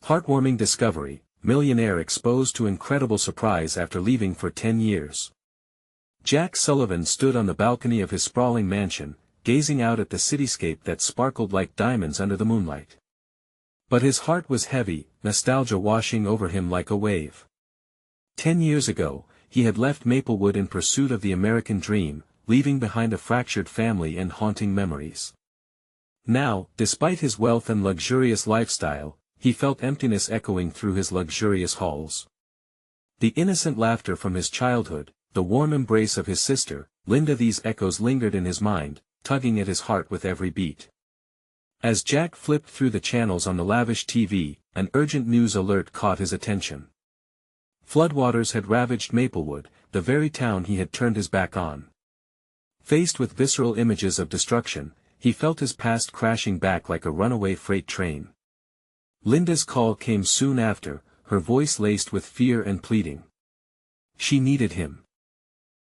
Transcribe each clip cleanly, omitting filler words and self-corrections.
Heartwarming discovery, millionaire exposed to incredible surprise after leaving for 10 years. Jack Sullivan stood on the balcony of his sprawling mansion, gazing out at the cityscape that sparkled like diamonds under the moonlight. But his heart was heavy, nostalgia washing over him like a wave. 10 years ago, he had left Maplewood in pursuit of the American dream, leaving behind a fractured family and haunting memories. Now, despite his wealth and luxurious lifestyle, he felt emptiness echoing through his luxurious halls. The innocent laughter from his childhood, the warm embrace of his sister, Linda, these echoes lingered in his mind, tugging at his heart with every beat. As Jack flipped through the channels on the lavish TV, an urgent news alert caught his attention. Floodwaters had ravaged Maplewood, the very town he had turned his back on. Faced with visceral images of destruction, he felt his past crashing back like a runaway freight train. Linda's call came soon after, her voice laced with fear and pleading. She needed him.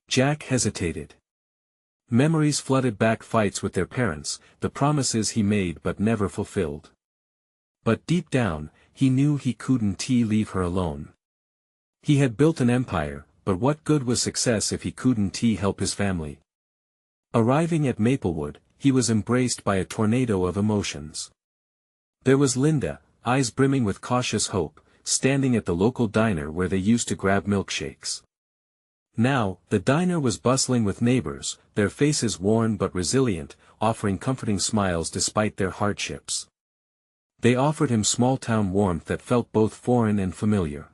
Jack hesitated. Memories flooded back, fights with their parents, the promises he made but never fulfilled. But deep down, he knew he couldn't leave her alone. He had built an empire, but what good was success if he couldn't help his family? Arriving at Maplewood, he was embraced by a tornado of emotions. There was Linda, eyes brimming with cautious hope, standing at the local diner where they used to grab milkshakes. Now, the diner was bustling with neighbors, their faces worn but resilient, offering comforting smiles despite their hardships. They offered him small-town warmth that felt both foreign and familiar.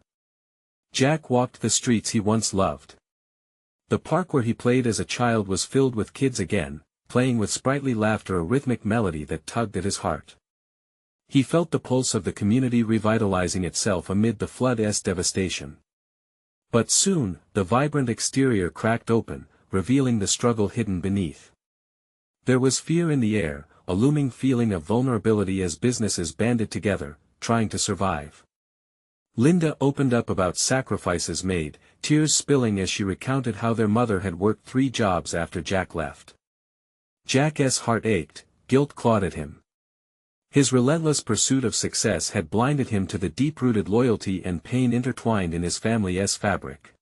Jack walked the streets he once loved. The park where he played as a child was filled with kids again, playing with sprightly laughter, a rhythmic melody that tugged at his heart. He felt the pulse of the community revitalizing itself amid the flood's devastation. But soon, the vibrant exterior cracked open, revealing the struggle hidden beneath. There was fear in the air, a looming feeling of vulnerability as businesses banded together, trying to survive. Linda opened up about sacrifices made, tears spilling as she recounted how their mother had worked 3 jobs after Jack left. Jack's heart ached, guilt clawed at him. His relentless pursuit of success had blinded him to the deep-rooted loyalty and pain intertwined in his family's fabric.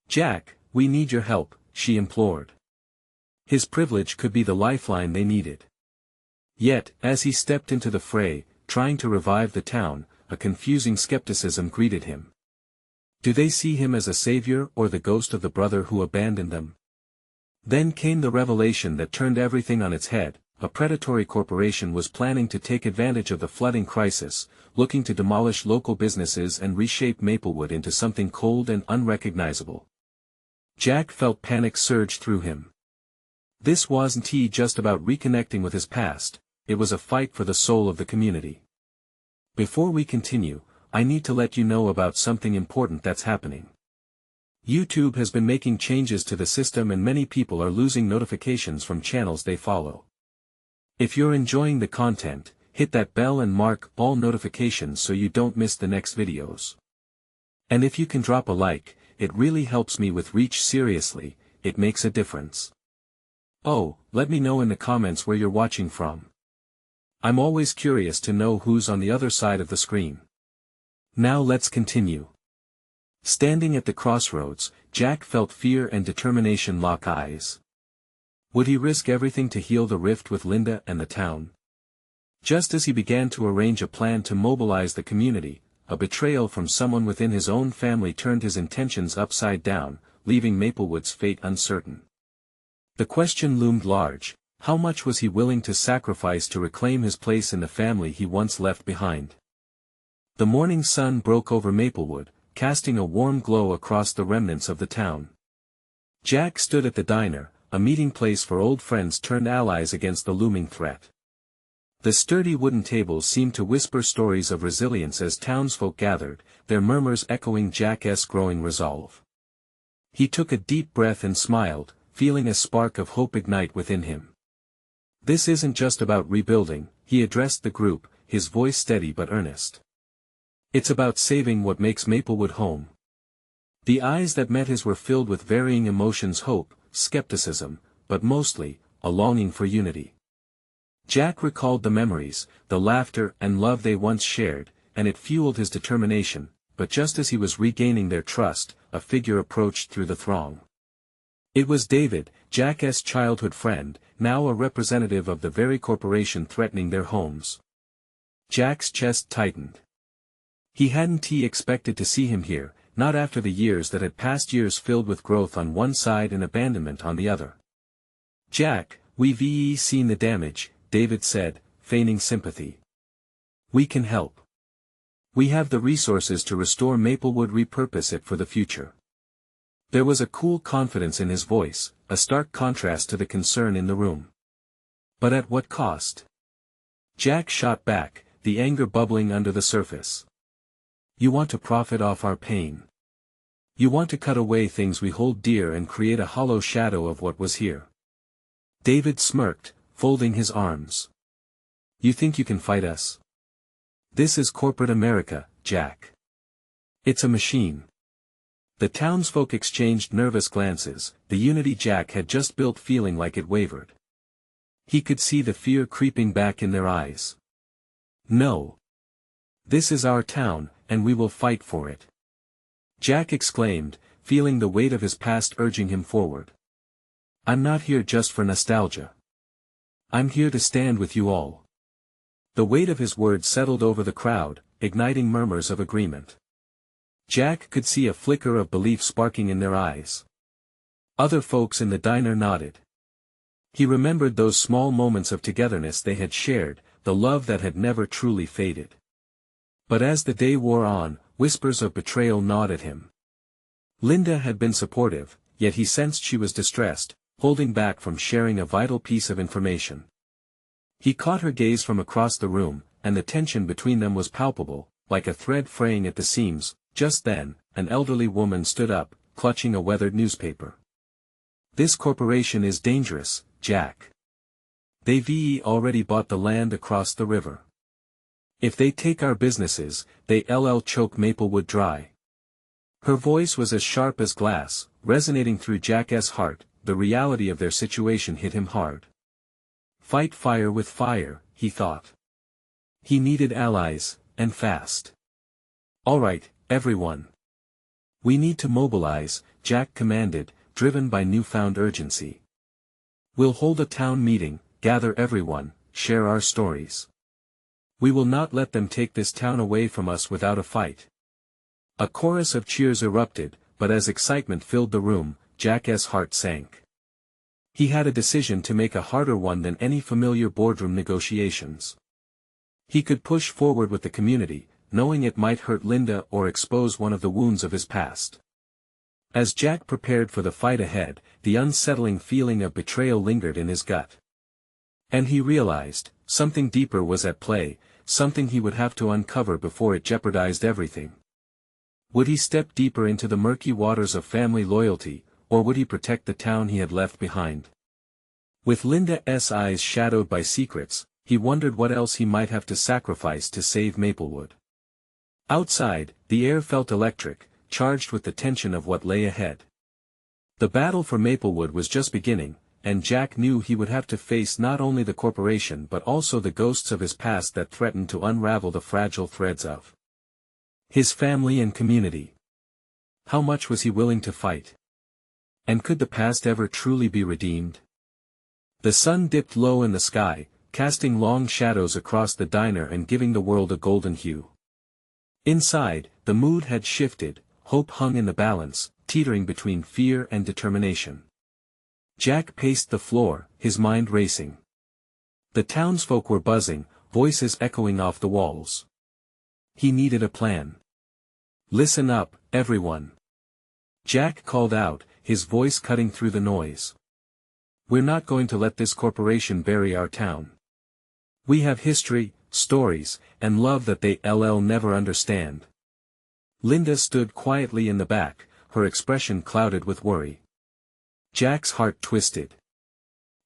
"Jack, we need your help," she implored. His privilege could be the lifeline they needed. Yet, as he stepped into the fray, trying to revive the town, a confusing skepticism greeted him. Do they see him as a savior or the ghost of the brother who abandoned them? Then came the revelation that turned everything on its head. A predatory corporation was planning to take advantage of the flooding crisis, looking to demolish local businesses and reshape Maplewood into something cold and unrecognizable. Jack felt panic surge through him. This wasn't just about reconnecting with his past, it was a fight for the soul of the community. Before we continue, I need to let you know about something important that's happening. YouTube has been making changes to the system and many people are losing notifications from channels they follow. If you're enjoying the content, hit that bell and mark all notifications so you don't miss the next videos. And if you can drop a like, it really helps me with reach. Seriously, it makes a difference. Oh, let me know in the comments where you're watching from. I'm always curious to know who's on the other side of the screen. Now let's continue. Standing at the crossroads, Jack felt fear and determination lock eyes. Would he risk everything to heal the rift with Linda and the town? Just as he began to arrange a plan to mobilize the community, a betrayal from someone within his own family turned his intentions upside down, leaving Maplewood's fate uncertain. The question loomed large: how much was he willing to sacrifice to reclaim his place in the family he once left behind? The morning sun broke over Maplewood, casting a warm glow across the remnants of the town. Jack stood at the diner, a meeting place for old friends turned allies against the looming threat. The sturdy wooden tables seemed to whisper stories of resilience as townsfolk gathered, their murmurs echoing Jack's growing resolve. He took a deep breath and smiled, feeling a spark of hope ignite within him. This isn't just about rebuilding, he addressed the group, his voice steady but earnest. It's about saving what makes Maplewood home. The eyes that met his were filled with varying emotions: hope, skepticism, but mostly, a longing for unity. Jack recalled the memories, the laughter and love they once shared, and it fueled his determination, but just as he was regaining their trust, a figure approached through the throng. It was David, Jack's childhood friend, now a representative of the very corporation threatening their homes. Jack's chest tightened. He hadn't expected to see him here, not after the years that had passed, years filled with growth on one side and abandonment on the other. "Jack, we've seen the damage," David said, feigning sympathy. "We can help. We have the resources to restore Maplewood, repurpose it for the future." There was a cool confidence in his voice, a stark contrast to the concern in the room. "But at what cost?" Jack shot back, the anger bubbling under the surface. "You want to profit off our pain. You want to cut away things we hold dear and create a hollow shadow of what was here." David smirked, folding his arms. "You think you can fight us? This is corporate America, Jack. It's a machine." The townsfolk exchanged nervous glances, the unity Jack had just built feeling like it wavered. He could see the fear creeping back in their eyes. "No. This is our town, and we will fight for it," Jack exclaimed, feeling the weight of his past urging him forward. "I'm not here just for nostalgia. I'm here to stand with you all." The weight of his words settled over the crowd, igniting murmurs of agreement. Jack could see a flicker of belief sparking in their eyes. Other folks in the diner nodded. He remembered those small moments of togetherness they had shared, the love that had never truly faded. But as the day wore on, whispers of betrayal gnawed at him. Linda had been supportive, yet he sensed she was distressed, holding back from sharing a vital piece of information. He caught her gaze from across the room, and the tension between them was palpable, like a thread fraying at the seams. Just then, an elderly woman stood up, clutching a weathered newspaper. "This corporation is dangerous, Jack. They've already bought the land across the river. If they take our businesses, they'll choke Maplewood dry." Her voice was as sharp as glass, resonating through Jack's heart. The reality of their situation hit him hard. Fight fire with fire, he thought. He needed allies, and fast. "All right, everyone. We need to mobilize," Jack commanded, driven by newfound urgency. "We'll hold a town meeting, gather everyone, share our stories. We will not let them take this town away from us without a fight." A chorus of cheers erupted, but as excitement filled the room, Jack's heart sank. He had a decision to make, a harder one than any familiar boardroom negotiations. He could push forward with the community, knowing it might hurt Linda or expose one of the wounds of his past. As Jack prepared for the fight ahead, the unsettling feeling of betrayal lingered in his gut. And he realized, something deeper was at play, something he would have to uncover before it jeopardized everything. Would he step deeper into the murky waters of family loyalty, or would he protect the town he had left behind? With Linda's eyes shadowed by secrets, he wondered what else he might have to sacrifice to save Maplewood. Outside, the air felt electric, charged with the tension of what lay ahead. The battle for Maplewood was just beginning, and Jack knew he would have to face not only the corporation but also the ghosts of his past that threatened to unravel the fragile threads of his family and community. How much was he willing to fight? And could the past ever truly be redeemed? The sun dipped low in the sky, casting long shadows across the diner and giving the world a golden hue. Inside, the mood had shifted, hope hung in the balance, teetering between fear and determination. Jack paced the floor, his mind racing. The townsfolk were buzzing, voices echoing off the walls. He needed a plan. "Listen up, everyone," Jack called out, his voice cutting through the noise. "We're not going to let this corporation bury our town. We have history, stories, and love that they'll never understand." Linda stood quietly in the back, her expression clouded with worry. Jack's heart twisted.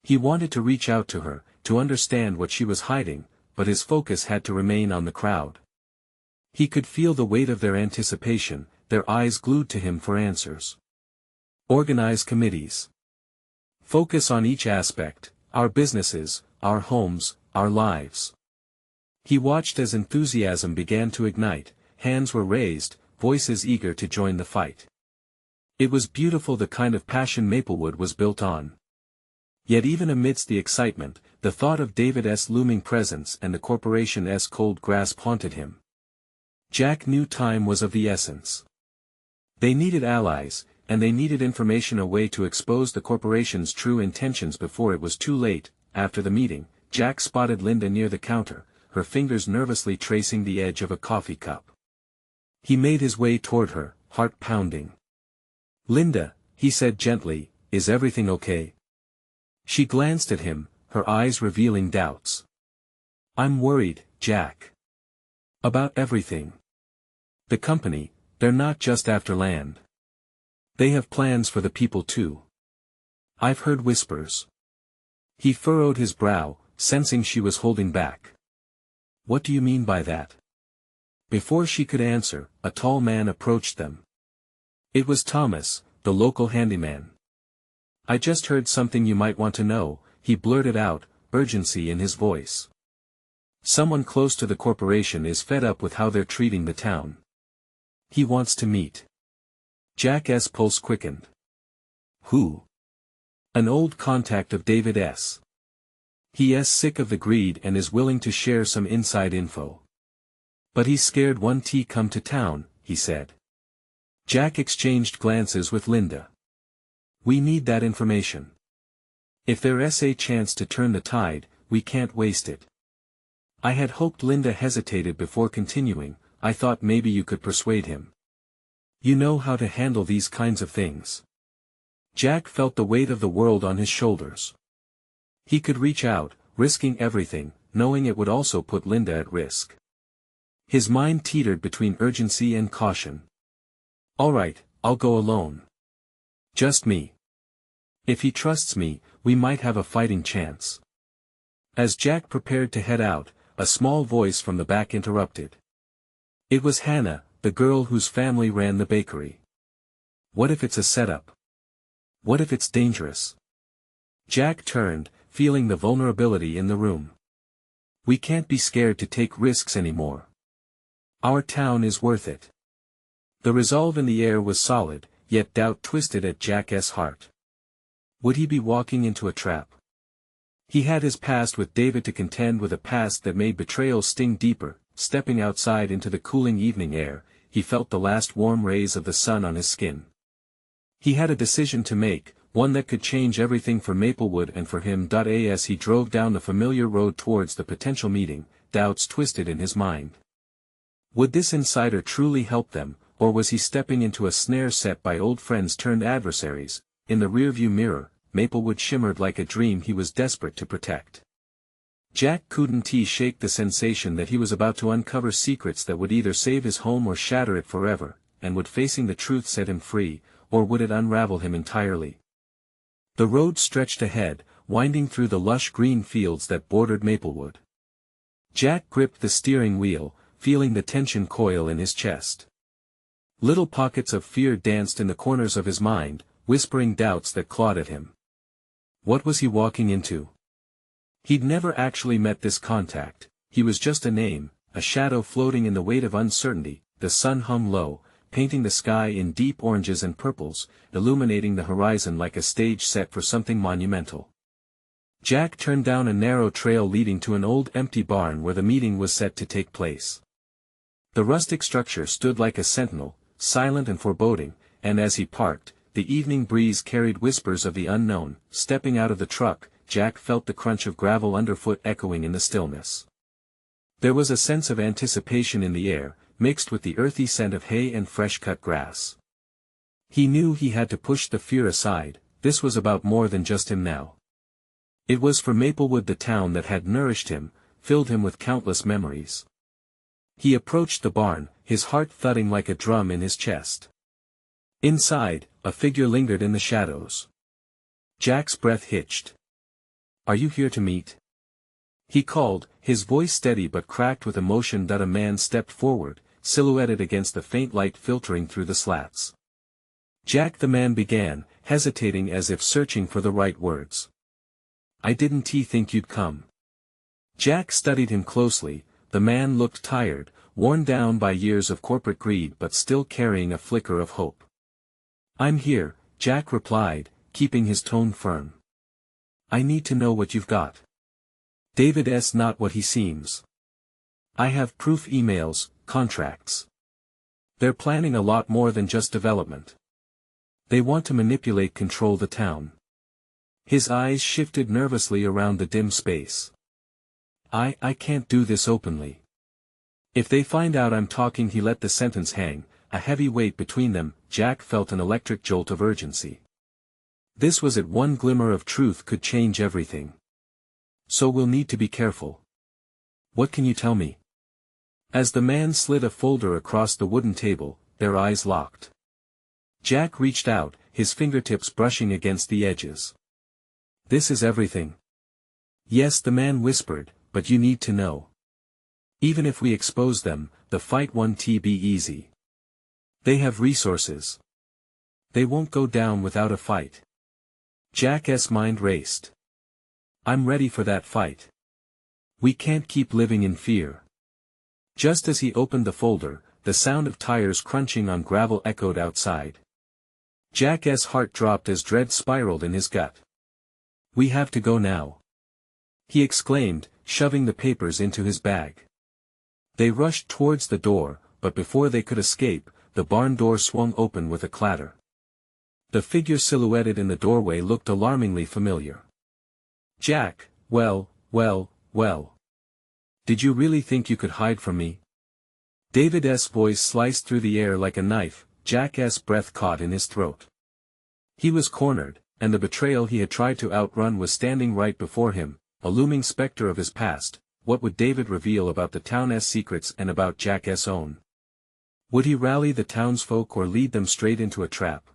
He wanted to reach out to her, to understand what she was hiding, but his focus had to remain on the crowd. He could feel the weight of their anticipation, their eyes glued to him for answers. "Organize committees. Focus on each aspect, our businesses, our homes, our lives." He watched as enthusiasm began to ignite, hands were raised, voices eager to join the fight. It was beautiful, the kind of passion Maplewood was built on. Yet even amidst the excitement, the thought of David's looming presence and the corporation's cold grasp haunted him. Jack knew time was of the essence. They needed allies, and they needed information, a way to expose the corporation's true intentions before it was too late. After the meeting, Jack spotted Linda near the counter, her fingers nervously tracing the edge of a coffee cup. He made his way toward her, heart pounding. "Linda," he said gently, "is everything okay?" She glanced at him, her eyes revealing doubts. "I'm worried, Jack. About everything. The company, they're not just after land. They have plans for the people too. I've heard whispers." He furrowed his brow, sensing she was holding back. "What do you mean by that?" Before she could answer, a tall man approached them. It was Thomas, the local handyman. "I just heard something you might want to know," he blurted out, urgency in his voice. "Someone close to the corporation is fed up with how they're treating the town. He wants to meet." Jack's pulse quickened. "Who?" "An old contact of David's. He is sick of the greed and is willing to share some inside info. But he's scared one T come to town," he said. Jack exchanged glances with Linda. "We need that information. If there's a chance to turn the tide, we can't waste it." "I had hoped." Linda hesitated before continuing, "I thought maybe you could persuade him. You know how to handle these kinds of things." Jack felt the weight of the world on his shoulders. He could reach out, risking everything, knowing it would also put Linda at risk. His mind teetered between urgency and caution. "All right, I'll go alone. Just me. If he trusts me, we might have a fighting chance." As Jack prepared to head out, a small voice from the back interrupted. It was Hannah, the girl whose family ran the bakery. "What if it's a setup? What if it's dangerous?" Jack turned, feeling the vulnerability in the room. "We can't be scared to take risks anymore. Our town is worth it." The resolve in the air was solid, yet doubt twisted at Jack's heart. Would he be walking into a trap? He had his past with David to contend with, a past that made betrayal sting deeper. Stepping outside into the cooling evening air, he felt the last warm rays of the sun on his skin. He had a decision to make, one that could change everything for Maplewood and for him. As he drove down the familiar road towards the potential meeting, doubts twisted in his mind. Would this insider truly help them, or was he stepping into a snare set by old friends turned adversaries? In the rearview mirror, Maplewood shimmered like a dream he was desperate to protect. Jack couldn't shake the sensation that he was about to uncover secrets that would either save his home or shatter it forever, and would facing the truth set him free, or would it unravel him entirely? The road stretched ahead, winding through the lush green fields that bordered Maplewood. Jack gripped the steering wheel, feeling the tension coil in his chest. Little pockets of fear danced in the corners of his mind, whispering doubts that clawed at him. What was he walking into? He'd never actually met this contact. He was just a name, a shadow floating in the weight of uncertainty. The sun hung low, painting the sky in deep oranges and purples, illuminating the horizon like a stage set for something monumental. Jack turned down a narrow trail leading to an old empty barn where the meeting was set to take place. The rustic structure stood like a sentinel, silent and foreboding, and as he parked, the evening breeze carried whispers of the unknown. Stepping out of the truck, Jack felt the crunch of gravel underfoot echoing in the stillness. There was a sense of anticipation in the air, mixed with the earthy scent of hay and fresh-cut grass. He knew he had to push the fear aside. This was about more than just him now. It was for Maplewood, the town that had nourished him, filled him with countless memories. He approached the barn, his heart thudding like a drum in his chest. Inside, a figure lingered in the shadows. Jack's breath hitched. "Are you here to meet?" he called, his voice steady but cracked with emotion. A man stepped forward, silhouetted against the faint light filtering through the slats. "Jack," the man began, hesitating as if searching for the right words. "I didn't think you'd come." Jack studied him closely, the man looked tired, worn down by years of corporate greed but still carrying a flicker of hope. "I'm here," Jack replied, keeping his tone firm. "I need to know what you've got." "David's not what he seems. I have proof, emails, contracts. They're planning a lot more than just development. They want to manipulate, control the town." His eyes shifted nervously around the dim space. I can't do this openly. If they find out I'm talking." He let the sentence hang, a heavy weight between them. Jack felt an electric jolt of urgency. This was it, one glimmer of truth could change everything. "So we'll need to be careful. What can you tell me?" As the man slid a folder across the wooden table, their eyes locked. Jack reached out, his fingertips brushing against the edges. "This is everything." "Yes," the man whispered, "but you need to know. Even if we expose them, the fight won't be easy. They have resources. They won't go down without a fight." Jack's mind raced. "I'm ready for that fight. We can't keep living in fear." Just as he opened the folder, the sound of tires crunching on gravel echoed outside. Jack's heart dropped as dread spiraled in his gut. "We have to go now," he exclaimed, shoving the papers into his bag. They rushed towards the door, but before they could escape, the barn door swung open with a clatter. The figure silhouetted in the doorway looked alarmingly familiar. "Jack, well. Did you really think you could hide from me?" David's voice sliced through the air like a knife. Jack's breath caught in his throat. He was cornered, and the betrayal he had tried to outrun was standing right before him, a looming specter of his past. What would David reveal about the town's secrets and about Jack's own? Would he rally the townsfolk or lead them straight into a trap?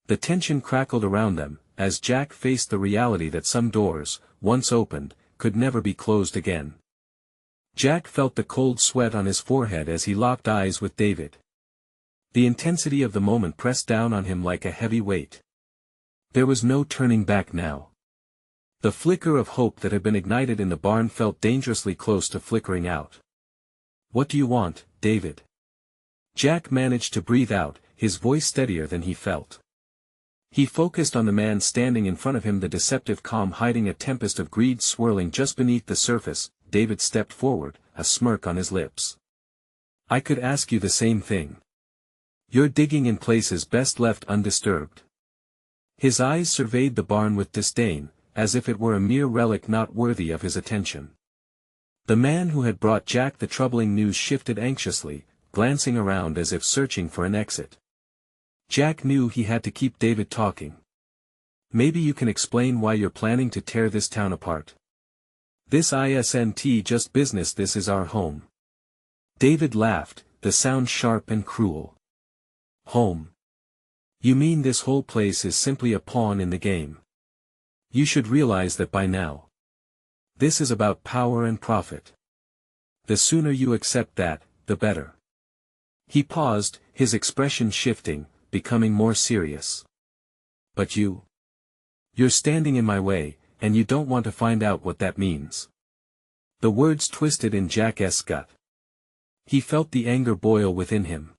The tension crackled around them, as Jack faced the reality that some doors, once opened, could never be closed again. Jack felt the cold sweat on his forehead as he locked eyes with David. The intensity of the moment pressed down on him like a heavy weight. There was no turning back now. The flicker of hope that had been ignited in the barn felt dangerously close to flickering out. "What do you want, David?" Jack managed to breathe out, his voice steadier than he felt. He focused on the man standing in front of him, the deceptive calm hiding a tempest of greed swirling just beneath the surface. David stepped forward, a smirk on his lips. "I could ask you the same thing. You're digging in places best left undisturbed." His eyes surveyed the barn with disdain, as if it were a mere relic not worthy of his attention. The man who had brought Jack the troubling news shifted anxiously, glancing around as if searching for an exit. Jack knew he had to keep David talking. "Maybe you can explain why you're planning to tear this town apart." "This isn't just business, this is our home." David laughed, the sound sharp and cruel. "Home? You mean this whole place is simply a pawn in the game? You should realize that by now. This is about power and profit. The sooner you accept that, the better." He paused, his expression shifting, becoming more serious. "But you're standing in my way, and you don't want to find out what that means." The words twisted in Jack's gut. He felt the anger boil within him.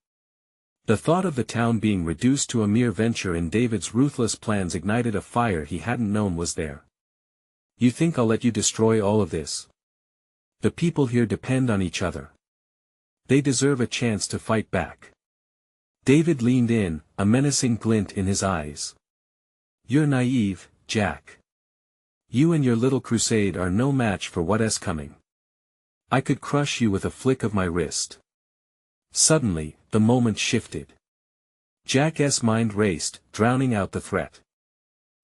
The thought of the town being reduced to a mere venture in David's ruthless plans ignited a fire he hadn't known was there. "You think I'll let you destroy all of this? The people here depend on each other. They deserve a chance to fight back." David leaned in, a menacing glint in his eyes. "You're naive, Jack. You and your little crusade are no match for what's coming. I could crush you with a flick of my wrist." Suddenly, the moment shifted. Jack's mind raced, drowning out the threat.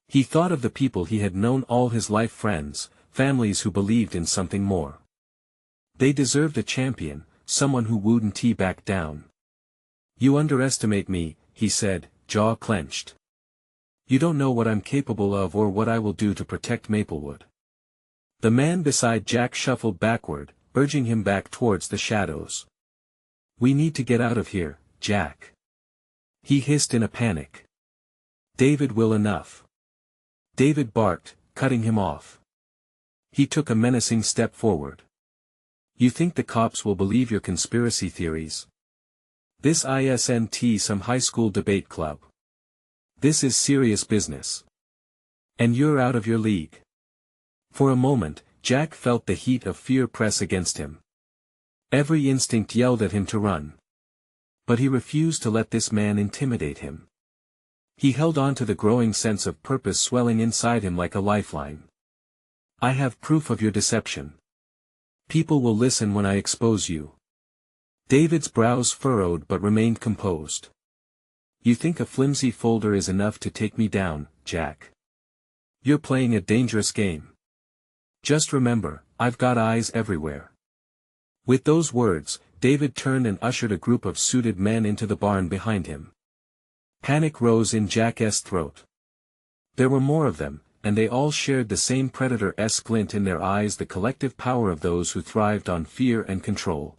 He thought of the people he had known all his life, friends, families who believed in something more. They deserved a champion, someone who wouldn't back down. "You underestimate me," he said, jaw clenched. "You don't know what I'm capable of or what I will do to protect Maplewood." The man beside Jack shuffled backward, urging him back towards the shadows. "We need to get out of here, Jack," he hissed in a panic. "David will enough." David barked, cutting him off. He took a menacing step forward. You think the cops will believe your conspiracy theories? This isn't some high school debate club. This is serious business. And you're out of your league. For a moment, Jack felt the heat of fear press against him. Every instinct yelled at him to run. But he refused to let this man intimidate him. He held on to the growing sense of purpose swelling inside him like a lifeline. I have proof of your deception. People will listen when I expose you. David's brows furrowed but remained composed. You think a flimsy folder is enough to take me down, Jack? You're playing a dangerous game. Just remember, I've got eyes everywhere. With those words, David turned and ushered a group of suited men into the barn behind him. Panic rose in Jack's throat. There were more of them, and they all shared the same predator-esque glint in their eyes, the collective power of those who thrived on fear and control.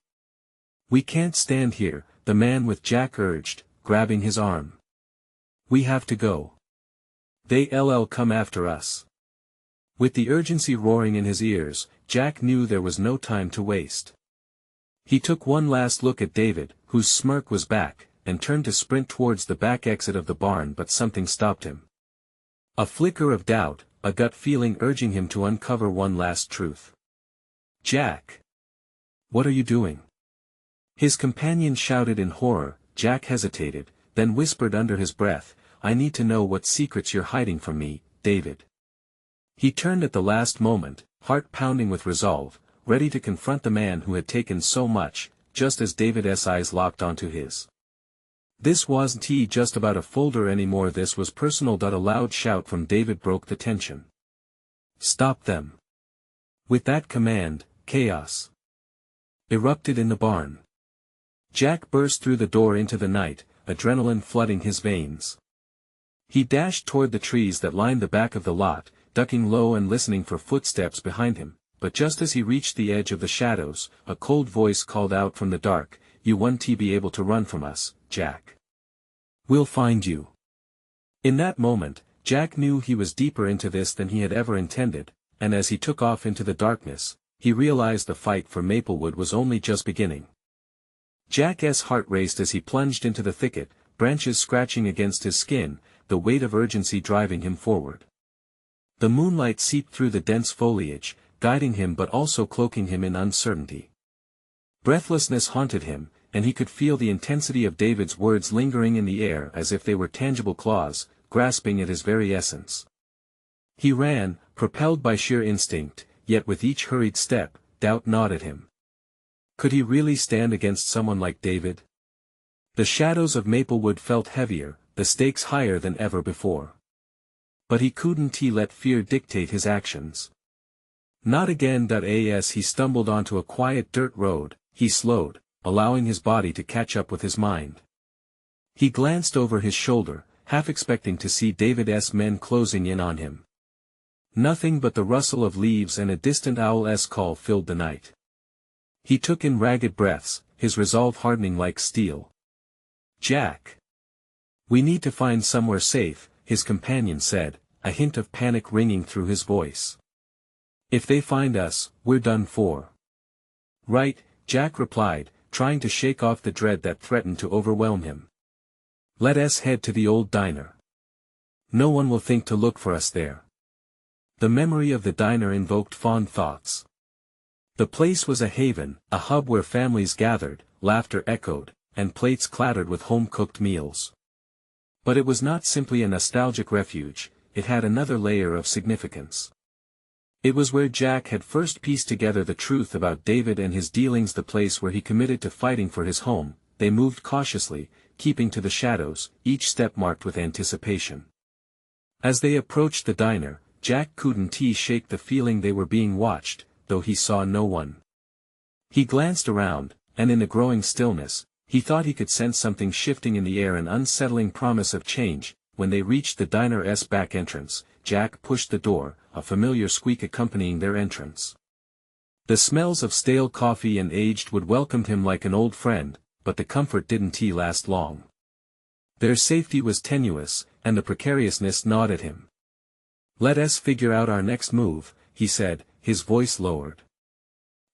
We can't stand here, the man with Jack urged, grabbing his arm. We have to go. They'll come after us. With the urgency roaring in his ears, Jack knew there was no time to waste. He took one last look at David, whose smirk was back, and turned to sprint towards the back exit of the barn, but something stopped him. A flicker of doubt, a gut feeling urging him to uncover one last truth. Jack! What are you doing? His companion shouted in horror. Jack hesitated, then whispered under his breath, I need to know what secrets you're hiding from me, David. He turned at the last moment, heart pounding with resolve, ready to confront the man who had taken so much, just as David's eyes locked onto his. This wasn't just about a folder anymore, this was personal. A loud shout from David broke the tension. Stop them. With that command, chaos erupted in the barn. Jack burst through the door into the night, adrenaline flooding his veins. He dashed toward the trees that lined the back of the lot, ducking low and listening for footsteps behind him, but just as he reached the edge of the shadows, a cold voice called out from the dark, You won't be able to run from us, Jack. We'll find you. In that moment, Jack knew he was deeper into this than he had ever intended, and as he took off into the darkness, he realized the fight for Maplewood was only just beginning. Jack's heart raced as he plunged into the thicket, branches scratching against his skin, the weight of urgency driving him forward. The moonlight seeped through the dense foliage, guiding him but also cloaking him in uncertainty. Breathlessness haunted him, and he could feel the intensity of David's words lingering in the air as if they were tangible claws, grasping at his very essence. He ran, propelled by sheer instinct, yet with each hurried step, doubt gnawed at him. Could he really stand against someone like David? The shadows of Maplewood felt heavier, the stakes higher than ever before. But he couldn't let fear dictate his actions. Not again. As he stumbled onto a quiet dirt road, he slowed, allowing his body to catch up with his mind. He glanced over his shoulder, half expecting to see David's men closing in on him. Nothing but the rustle of leaves and a distant owl's call filled the night. He took in ragged breaths, his resolve hardening like steel. Jack! We need to find somewhere safe, his companion said, a hint of panic ringing through his voice. If they find us, we're done for. Right, Jack replied, trying to shake off the dread that threatened to overwhelm him. Let us head to the old diner. No one will think to look for us there. The memory of the diner invoked fond thoughts. The place was a haven, a hub where families gathered, laughter echoed, and plates clattered with home-cooked meals. But it was not simply a nostalgic refuge, it had another layer of significance. It was where Jack had first pieced together the truth about David and his dealings, the place where he committed to fighting for his home. They moved cautiously, keeping to the shadows, each step marked with anticipation. As they approached the diner, Jack couldn't shake the feeling they were being watched, though he saw no one. He glanced around, and in the growing stillness, he thought he could sense something shifting in the air, an unsettling promise of change. When they reached the diner's back entrance, Jack pushed the door, a familiar squeak accompanying their entrance. The smells of stale coffee and aged wood welcomed him like an old friend, but the comfort didn't last long. Their safety was tenuous, and the precariousness gnawed at him. Let us figure out our next move, he said, his voice lowered.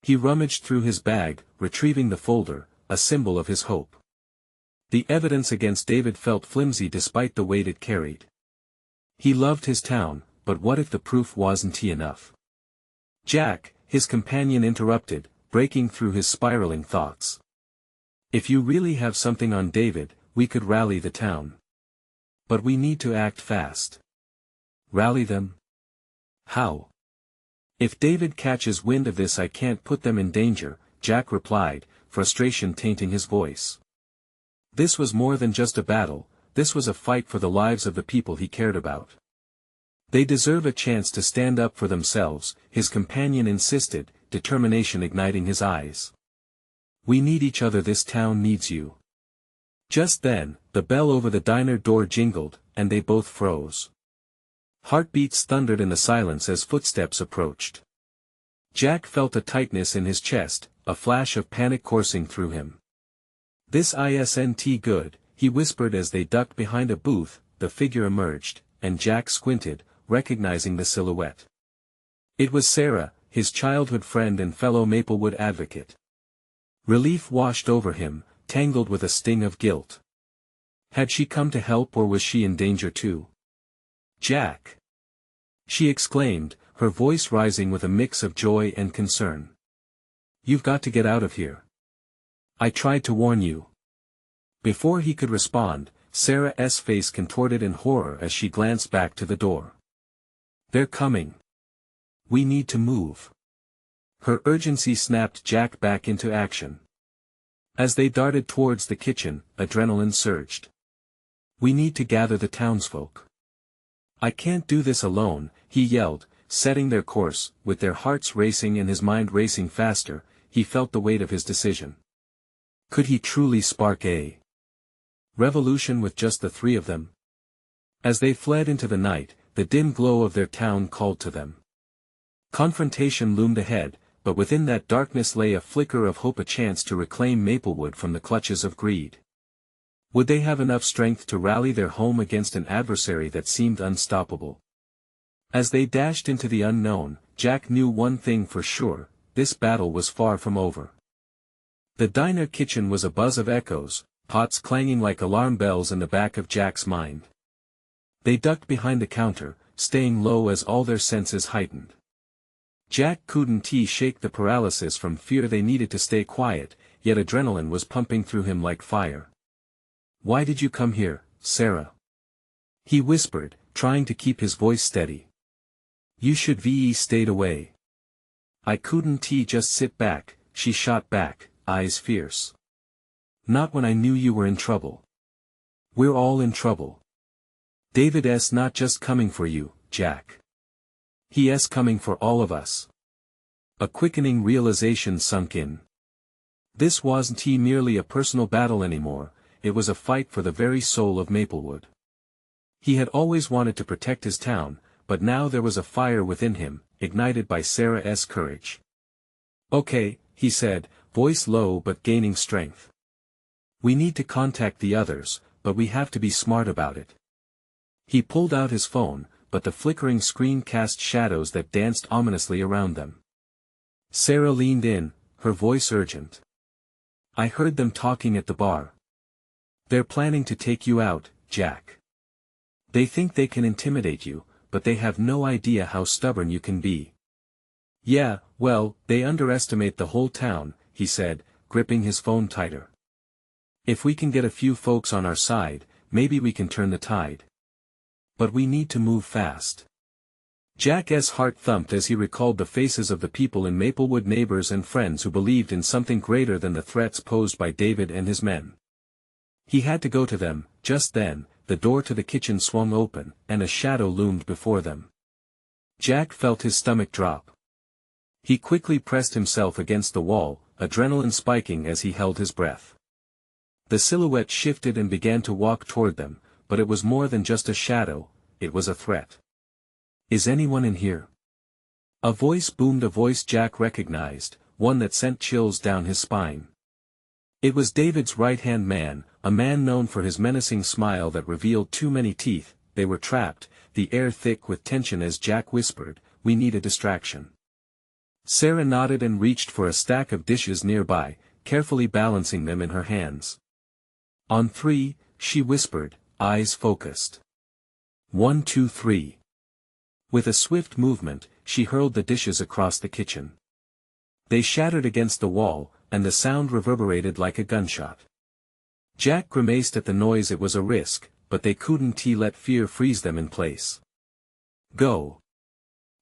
He rummaged through his bag, retrieving the folder, a symbol of his hope. The evidence against David felt flimsy despite the weight it carried. He loved his town, but what if the proof wasn't enough? Jack, his companion interrupted, breaking through his spiraling thoughts. If you really have something on David, we could rally the town. But we need to act fast. Rally them? How? If David catches wind of this, I can't put them in danger, Jack replied, frustration tainting his voice. This was more than just a battle, this was a fight for the lives of the people he cared about. They deserve a chance to stand up for themselves, his companion insisted, determination igniting his eyes. We need each other, this town needs you. Just then, the bell over the diner door jingled, and they both froze. Heartbeats thundered in the silence as footsteps approached. Jack felt a tightness in his chest, a flash of panic coursing through him. This isn't good, he whispered as they ducked behind a booth. The figure emerged, and Jack squinted, recognizing the silhouette. It was Sarah, his childhood friend and fellow Maplewood advocate. Relief washed over him, tangled with a sting of guilt. Had she come to help, or was she in danger too? Jack! She exclaimed, her voice rising with a mix of joy and concern. You've got to get out of here. I tried to warn you. Before he could respond, Sarah's face contorted in horror as she glanced back to the door. They're coming. We need to move. Her urgency snapped Jack back into action. As they darted towards the kitchen, adrenaline surged. We need to gather the townsfolk. I can't do this alone, he yelled, setting their course. With their hearts racing and his mind racing faster, he felt the weight of his decision. Could he truly spark a revolution with just the three of them? As they fled into the night, the dim glow of their town called to them. Confrontation loomed ahead, but within that darkness lay a flicker of hope, a chance to reclaim Maplewood from the clutches of greed. Would they have enough strength to rally their home against an adversary that seemed unstoppable? As they dashed into the unknown, Jack knew one thing for sure: this battle was far from over. The diner kitchen was a buzz of echoes, pots clanging like alarm bells in the back of Jack's mind. They ducked behind the counter, staying low as all their senses heightened. Jack couldn't shake the paralysis from fear. They needed to stay quiet, yet adrenaline was pumping through him like fire. Why did you come here, Sarah? He whispered, trying to keep his voice steady. You should have stayed away. I couldn't just sit back, she shot back, eyes fierce. Not when I knew you were in trouble. We're all in trouble. David's not just coming for you, Jack. He's coming for all of us. A quickening realization sunk in. This wasn't merely a personal battle anymore, it was a fight for the very soul of Maplewood. He had always wanted to protect his town, but now there was a fire within him, ignited by Sarah's courage. Okay, he said, voice low but gaining strength. We need to contact the others, but we have to be smart about it. He pulled out his phone, but the flickering screen cast shadows that danced ominously around them. Sarah leaned in, her voice urgent. I heard them talking at the bar. They're planning to take you out, Jack. They think they can intimidate you, but they have no idea how stubborn you can be. Yeah, well, they underestimate the whole town, he said, gripping his phone tighter. If we can get a few folks on our side, maybe we can turn the tide. But we need to move fast. Jack's heart thumped as he recalled the faces of the people in Maplewood, neighbors and friends who believed in something greater than the threats posed by David and his men. He had to go to them. Just then, the door to the kitchen swung open, and a shadow loomed before them. Jack felt his stomach drop. He quickly pressed himself against the wall, adrenaline spiking as he held his breath. The silhouette shifted and began to walk toward them, but it was more than just a shadow, it was a threat. Is anyone in here? A voice boomed, a voice Jack recognized, one that sent chills down his spine. It was David's right-hand man, a man known for his menacing smile that revealed too many teeth. They were trapped, the air thick with tension as Jack whispered, we need a distraction. Sarah nodded and reached for a stack of dishes nearby, carefully balancing them in her hands. On three, she whispered, eyes focused. 1, 2, 3. With a swift movement, she hurled the dishes across the kitchen. They shattered against the wall, and the sound reverberated like a gunshot. Jack grimaced at the noise. It was a risk, but they couldn't let fear freeze them in place. Go!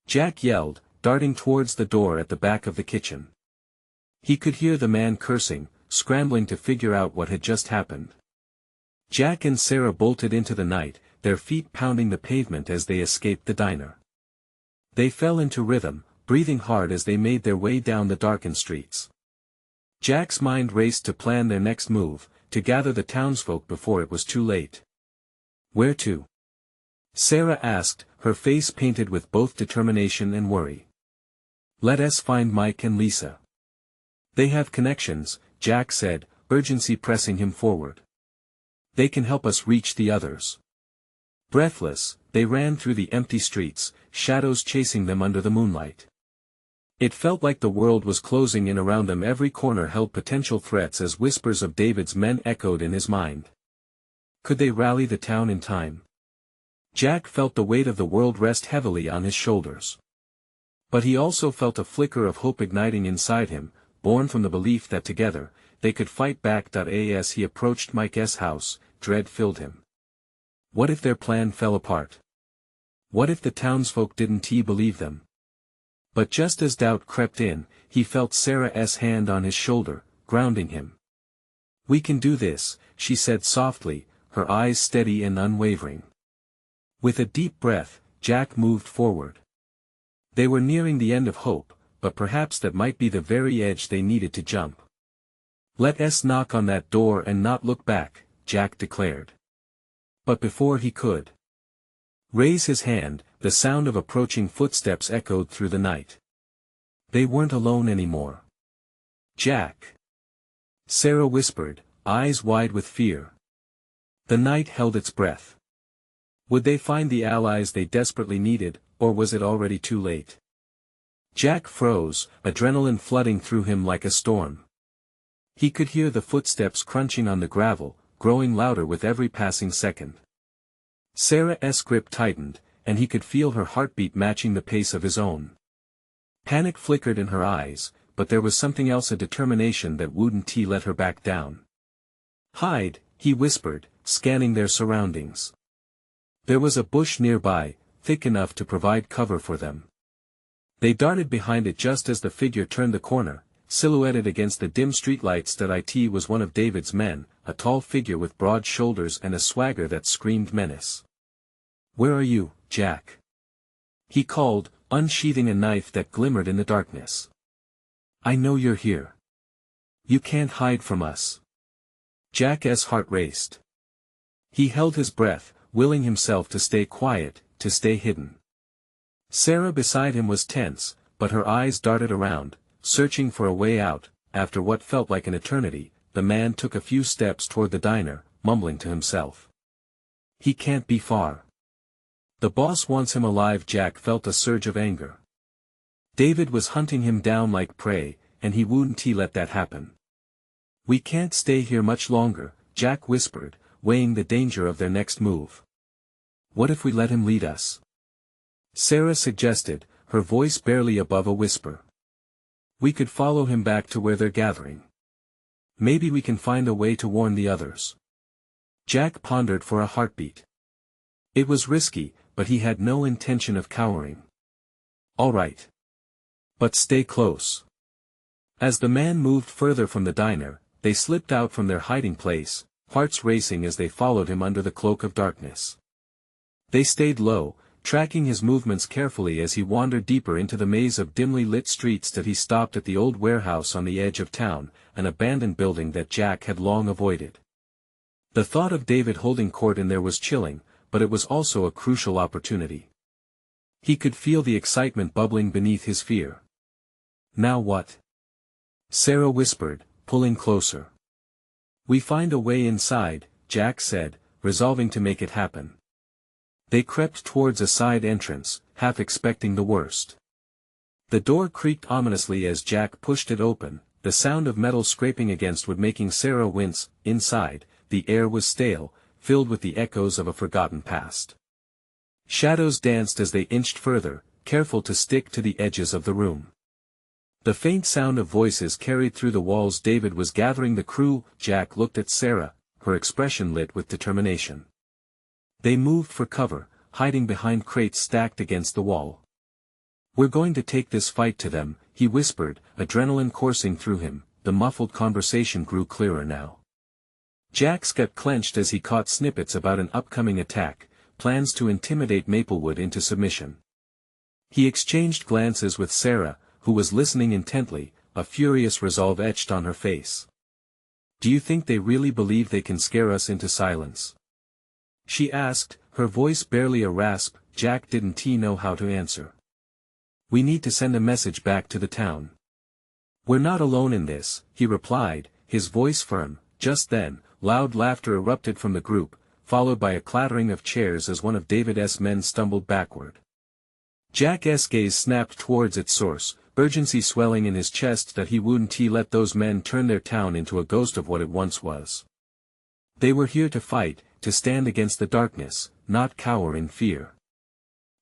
Jack yelled, darting towards the door at the back of the kitchen. He could hear the man cursing, scrambling to figure out what had just happened. Jack and Sarah bolted into the night, their feet pounding the pavement as they escaped the diner. They fell into rhythm, breathing hard as they made their way down the darkened streets. Jack's mind raced to plan their next move, to gather the townsfolk before it was too late. Where to? Sarah asked, her face painted with both determination and worry. Let us find Mike and Lisa. They have connections, Jack said, urgency pressing him forward. They can help us reach the others. Breathless, they ran through the empty streets, shadows chasing them under the moonlight. It felt like the world was closing in around them. Every corner held potential threats as whispers of David's men echoed in his mind. Could they rally the town in time? Jack felt the weight of the world rest heavily on his shoulders. But he also felt a flicker of hope igniting inside him, born from the belief that together, they could fight back. As he approached Mike's house, dread filled him. What if their plan fell apart? What if the townsfolk didn't believe them? But just as doubt crept in, he felt Sarah's hand on his shoulder, grounding him. We can do this, she said softly, her eyes steady and unwavering. With a deep breath, Jack moved forward. They were nearing the end of hope, but perhaps that might be the very edge they needed to jump. Let us knock on that door and not look back, Jack declared. But before he could raise his hand, the sound of approaching footsteps echoed through the night. They weren't alone anymore. Jack! Sarah whispered, eyes wide with fear. The night held its breath. Would they find the allies they desperately needed, or was it already too late? Jack froze, adrenaline flooding through him like a storm. He could hear the footsteps crunching on the gravel, growing louder with every passing second. Sarah's grip tightened, and he could feel her heartbeat matching the pace of his own. Panic flickered in her eyes, but there was something else, a determination that wouldn't let her back down. Hide, he whispered, scanning their surroundings. There was a bush nearby, thick enough to provide cover for them. They darted behind it just as the figure turned the corner, silhouetted against the dim streetlights. It was one of David's men, a tall figure with broad shoulders and a swagger that screamed menace. Where are you, Jack? He called, unsheathing a knife that glimmered in the darkness. I know you're here. You can't hide from us. Jack's heart raced. He held his breath, willing himself to stay quiet, to stay hidden. Sarah beside him was tense, but her eyes darted around, searching for a way out. After what felt like an eternity, the man took a few steps toward the diner, mumbling to himself. He can't be far. The boss wants him alive. Jack felt a surge of anger. David was hunting him down like prey, and he wouldn't let that happen. We can't stay here much longer, Jack whispered, weighing the danger of their next move. What if we let him lead us? Sarah suggested, her voice barely above a whisper. We could follow him back to where they're gathering. Maybe we can find a way to warn the others. Jack pondered for a heartbeat. It was risky, but he had no intention of cowering. All right. But stay close. As the man moved further from the diner, they slipped out from their hiding place, hearts racing as they followed him under the cloak of darkness. They stayed low, tracking his movements carefully as he wandered deeper into the maze of dimly lit streets. He stopped at the old warehouse on the edge of town, an abandoned building that Jack had long avoided. The thought of David holding court in there was chilling, but it was also a crucial opportunity. He could feel the excitement bubbling beneath his fear. Now what? Sarah whispered, pulling closer. We find a way inside, Jack said, resolving to make it happen. They crept towards a side entrance, half expecting the worst. The door creaked ominously as Jack pushed it open, the sound of metal scraping against wood making Sarah wince. Inside, the air was stale, filled with the echoes of a forgotten past. Shadows danced as they inched further, careful to stick to the edges of the room. The faint sound of voices carried through the walls. David was gathering the crew. Jack looked at Sarah, her expression lit with determination. They moved for cover, hiding behind crates stacked against the wall. "We're going to take this fight to them," he whispered, adrenaline coursing through him. The muffled conversation grew clearer now. Jack's gut clenched as he caught snippets about an upcoming attack, plans to intimidate Maplewood into submission. He exchanged glances with Sarah, who was listening intently, a furious resolve etched on her face. "Do you think they really believe they can scare us into silence?" she asked, her voice barely a rasp. Jack didn't know how to answer. "We need to send a message back to the town." "We're not alone in this," he replied, his voice firm. Just then, loud laughter erupted from the group, followed by a clattering of chairs as one of David's men stumbled backward. Jack's gaze snapped towards its source, urgency swelling in his chest that he wouldn't let those men turn their town into a ghost of what it once was. They were here to fight, to stand against the darkness, not cower in fear.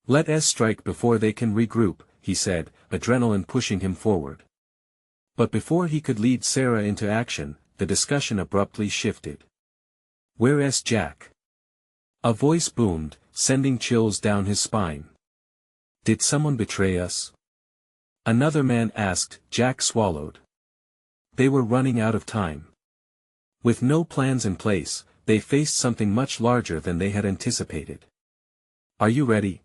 "Let us strike before they can regroup," he said, adrenaline pushing him forward. But before he could lead Sarah into action, the discussion abruptly shifted. "Where's Jack?" a voice boomed, sending chills down his spine. "Did someone betray us?" another man asked. Jack swallowed. They were running out of time. With no plans in place, they faced something much larger than they had anticipated. "Are you ready?"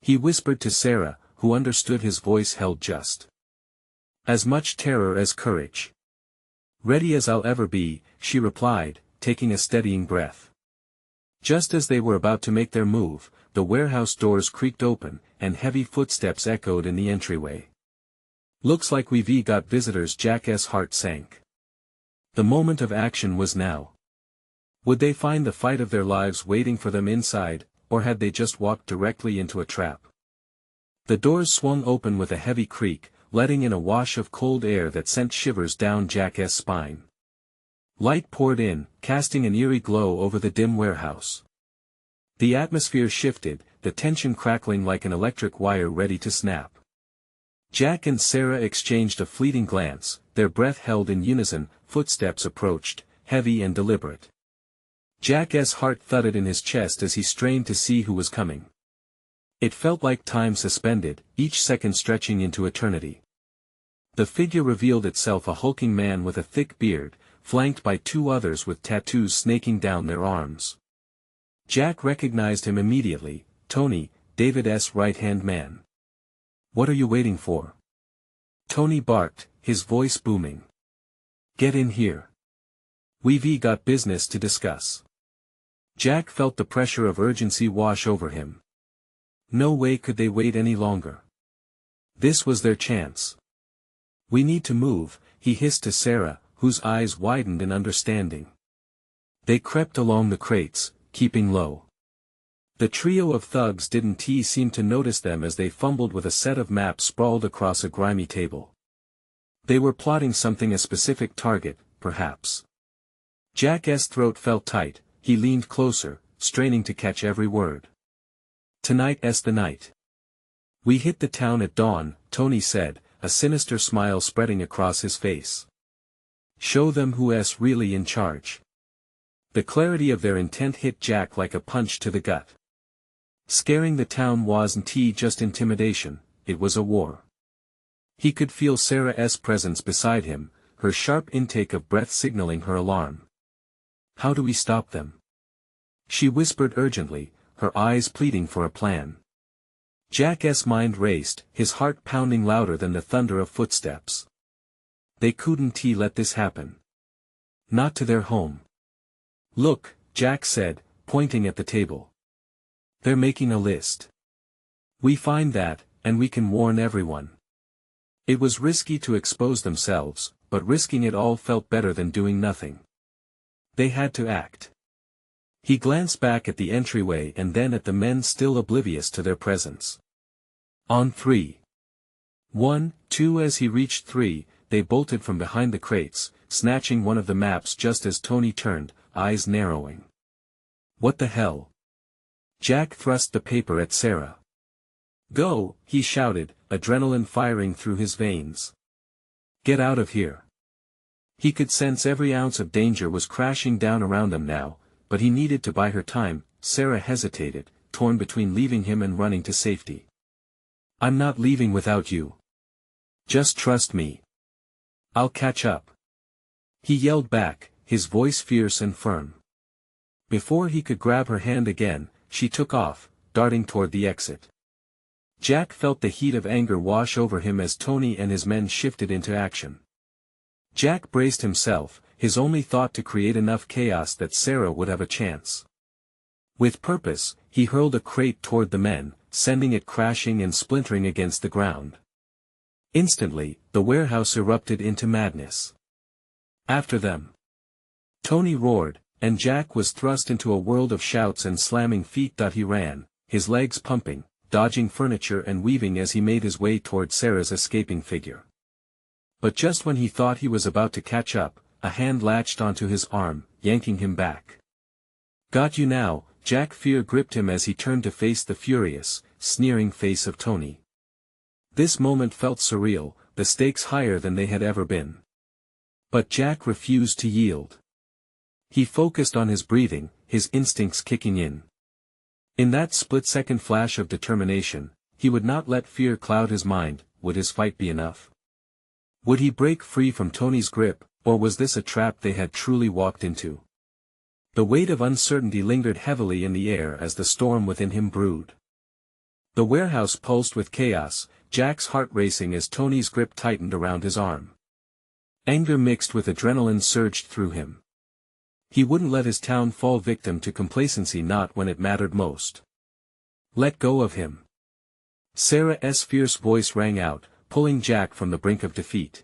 he whispered to Sarah, who understood his voice held just as much terror as courage. "Ready as I'll ever be," she replied, taking a steadying breath. Just as they were about to make their move, the warehouse doors creaked open, and heavy footsteps echoed in the entryway. "Looks like we've got visitors." Jack's heart sank. The moment of action was now. Would they find the fight of their lives waiting for them inside, or had they just walked directly into a trap? The doors swung open with a heavy creak, letting in a wash of cold air that sent shivers down Jack's spine. Light poured in, casting an eerie glow over the dim warehouse. The atmosphere shifted, the tension crackling like an electric wire ready to snap. Jack and Sarah exchanged a fleeting glance, their breath held in unison. Footsteps approached, heavy and deliberate. Jack's heart thudded in his chest as he strained to see who was coming. It felt like time suspended, each second stretching into eternity. The figure revealed itself, a hulking man with a thick beard, flanked by two others with tattoos snaking down their arms. Jack recognized him immediately, Tony, David's right-hand man. "What are you waiting for?" Tony barked, his voice booming. "Get in here. We've got business to discuss." Jack felt the pressure of urgency wash over him. No way could they wait any longer. This was their chance. "We need to move," he hissed to Sarah, whose eyes widened in understanding. They crept along the crates, keeping low. The trio of thugs didn't seem to notice them as they fumbled with a set of maps sprawled across a grimy table. They were plotting something, a specific target, perhaps. Jack's throat felt tight, he leaned closer, straining to catch every word. "Tonight's the night. We hit the town at dawn," Tony said, a sinister smile spreading across his face. "Show them who's really in charge." The clarity of their intent hit Jack like a punch to the gut. Scaring the town wasn't just intimidation, it was a war. He could feel Sarah's presence beside him, her sharp intake of breath signaling her alarm. "How do we stop them?" she whispered urgently, her eyes pleading for a plan. Jack's mind raced, his heart pounding louder than the thunder of footsteps. They couldn't let this happen. Not to their home. "Look," Jack said, pointing at the table. "They're making a list. We find that, and we can warn everyone." It was risky to expose themselves, but risking it all felt better than doing nothing. They had to act. He glanced back at the entryway and then at the men still oblivious to their presence. "On 3. 1, 2 As he reached 3, they bolted from behind the crates, snatching one of the maps just as Tony turned, eyes narrowing. What the hell? Jack thrust the paper at Sarah. Go, he shouted, adrenaline firing through his veins. Get out of here. He could sense every ounce of danger was crashing down around them now, but he needed to buy her time. Sarah hesitated, torn between leaving him and running to safety. I'm not leaving without you. Just trust me. I'll catch up. He yelled back, his voice fierce and firm. Before he could grab her hand again, she took off, darting toward the exit. Jack felt the heat of anger wash over him as Tony and his men shifted into action. Jack braced himself, his only thought to create enough chaos that Sarah would have a chance. With purpose, he hurled a crate toward the men, sending it crashing and splintering against the ground. Instantly, the warehouse erupted into madness. After them. Tony roared, and Jack was thrust into a world of shouts and slamming feet. He ran, his legs pumping, dodging furniture and weaving as he made his way toward Sarah's escaping figure. But just when he thought he was about to catch up, a hand latched onto his arm, yanking him back. Got you now, Jack. Fear gripped him as he turned to face the furious, sneering face of Tony. This moment felt surreal, the stakes higher than they had ever been. But Jack refused to yield. He focused on his breathing, his instincts kicking in. In that split-second flash of determination, he would not let fear cloud his mind. Would his fight be enough? Would he break free from Tony's grip, or was this a trap they had truly walked into? The weight of uncertainty lingered heavily in the air as the storm within him brewed. The warehouse pulsed with chaos, Jack's heart racing as Tony's grip tightened around his arm. Anger mixed with adrenaline surged through him. He wouldn't let his town fall victim to complacency, not when it mattered most. Let go of him. Sarah's fierce voice rang out, pulling Jack from the brink of defeat.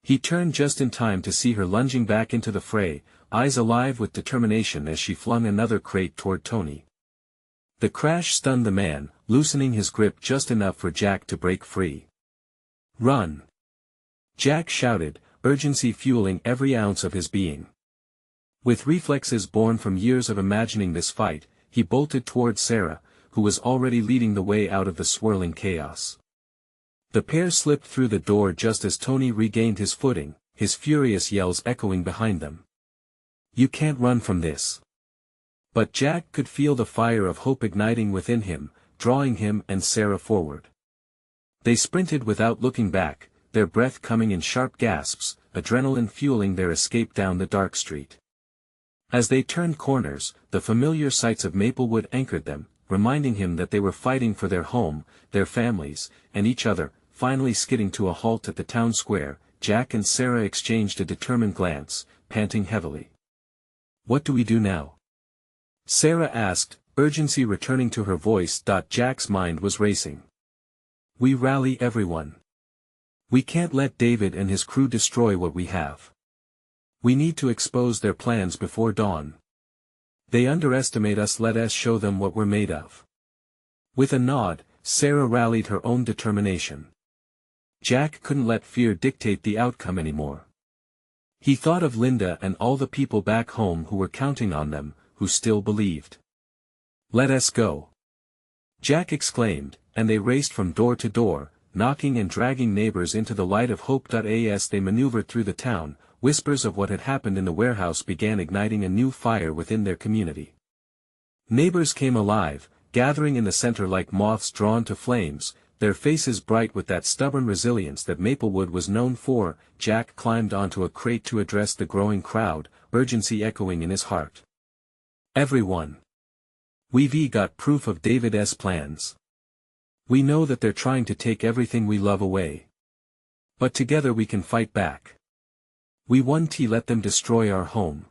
He turned just in time to see her lunging back into the fray, eyes alive with determination as she flung another crate toward Tony. The crash stunned the man, loosening his grip just enough for Jack to break free. Run! Jack shouted, urgency fueling every ounce of his being. With reflexes born from years of imagining this fight, he bolted toward Sarah, who was already leading the way out of the swirling chaos. The pair slipped through the door just as Tony regained his footing, his furious yells echoing behind them. You can't run from this. But Jack could feel the fire of hope igniting within him, drawing him and Sarah forward. They sprinted without looking back, their breath coming in sharp gasps, adrenaline fueling their escape down the dark street. As they turned corners, the familiar sights of Maplewood anchored them, reminding him that they were fighting for their home, their families, and each other. Finally skidding to a halt at the town square, Jack and Sarah exchanged a determined glance, panting heavily. What do we do now? Sarah asked, urgency returning to her voice. Jack's mind was racing. We rally everyone. We can't let David and his crew destroy what we have. We need to expose their plans before dawn. They underestimate us, let us show them what we're made of. With a nod, Sarah rallied her own determination. Jack couldn't let fear dictate the outcome anymore. He thought of Linda and all the people back home who were counting on them, who still believed. Let us go! Jack exclaimed, and they raced from door to door, knocking and dragging neighbors into the light of hope. As they maneuvered through the town, whispers of what had happened in the warehouse began igniting a new fire within their community. Neighbors came alive, gathering in the center like moths drawn to flames, their faces bright with that stubborn resilience that Maplewood was known for. Jack climbed onto a crate to address the growing crowd, urgency echoing in his heart. Everyone. We've got proof of David's plans. We know that they're trying to take everything we love away. But together we can fight back. We won't let them destroy our home.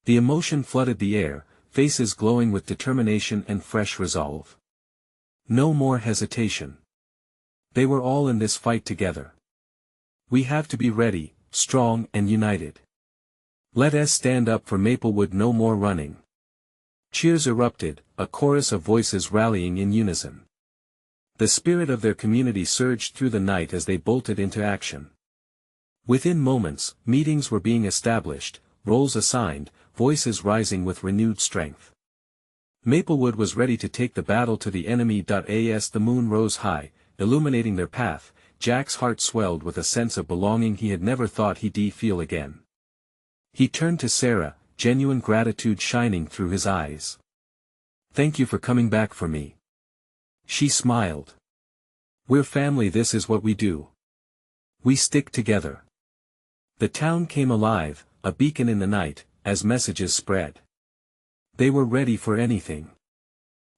The emotion flooded the air, faces glowing with determination and fresh resolve. No more hesitation. They were all in this fight together. We have to be ready, strong and united. Let us stand up for Maplewood, no more running. Cheers erupted, a chorus of voices rallying in unison. The spirit of their community surged through the night as they bolted into action. Within moments, meetings were being established, roles assigned, voices rising with renewed strength. Maplewood was ready to take the battle to the enemy. As the moon rose high, illuminating their path, Jack's heart swelled with a sense of belonging he had never thought he'd feel again. He turned to Sarah, genuine gratitude shining through his eyes. "Thank you for coming back for me." She smiled. "We're family, this is what we do. We stick together." The town came alive, a beacon in the night, as messages spread. They were ready for anything.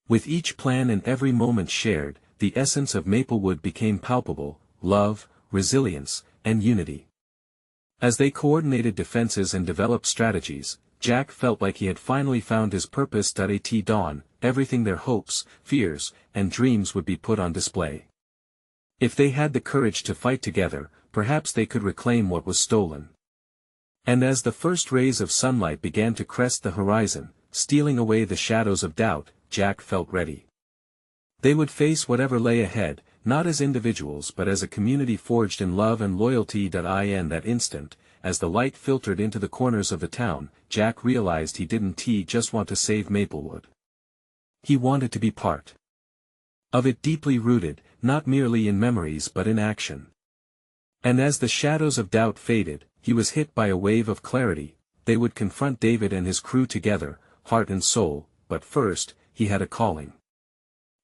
With each plan and every moment shared, the essence of Maplewood became palpable: love, resilience, and unity. As they coordinated defenses and developed strategies, Jack felt like he had finally found his purpose. At dawn, everything, their hopes, fears, and dreams would be put on display. If they had the courage to fight together, perhaps they could reclaim what was stolen. And as the first rays of sunlight began to crest the horizon, stealing away the shadows of doubt, Jack felt ready. They would face whatever lay ahead, not as individuals but as a community forged in love and loyalty. In that instant, as the light filtered into the corners of the town, Jack realized he didn't just want to save Maplewood. He wanted to be part of it, deeply rooted, not merely in memories but in action. And as the shadows of doubt faded, he was hit by a wave of clarity. They would confront David and his crew together, heart and soul, but first, he had a calling.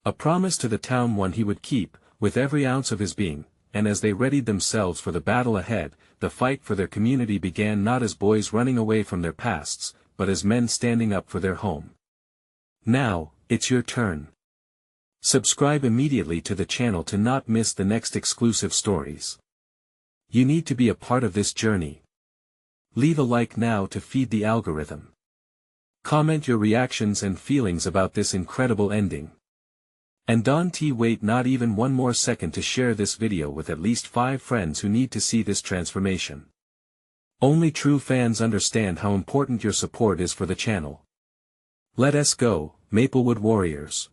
A promise to the town, one he would keep, with every ounce of his being. And as they readied themselves for the battle ahead, the fight for their community began, not as boys running away from their pasts, but as men standing up for their home. Now, it's your turn. Subscribe immediately to the channel to not miss the next exclusive stories. You need to be a part of this journey. Leave a like now to feed the algorithm. Comment your reactions and feelings about this incredible ending. And don't wait not even one more second to share this video with at least 5 friends who need to see this transformation. Only true fans understand how important your support is for the channel. Let us go, Maplewood Warriors.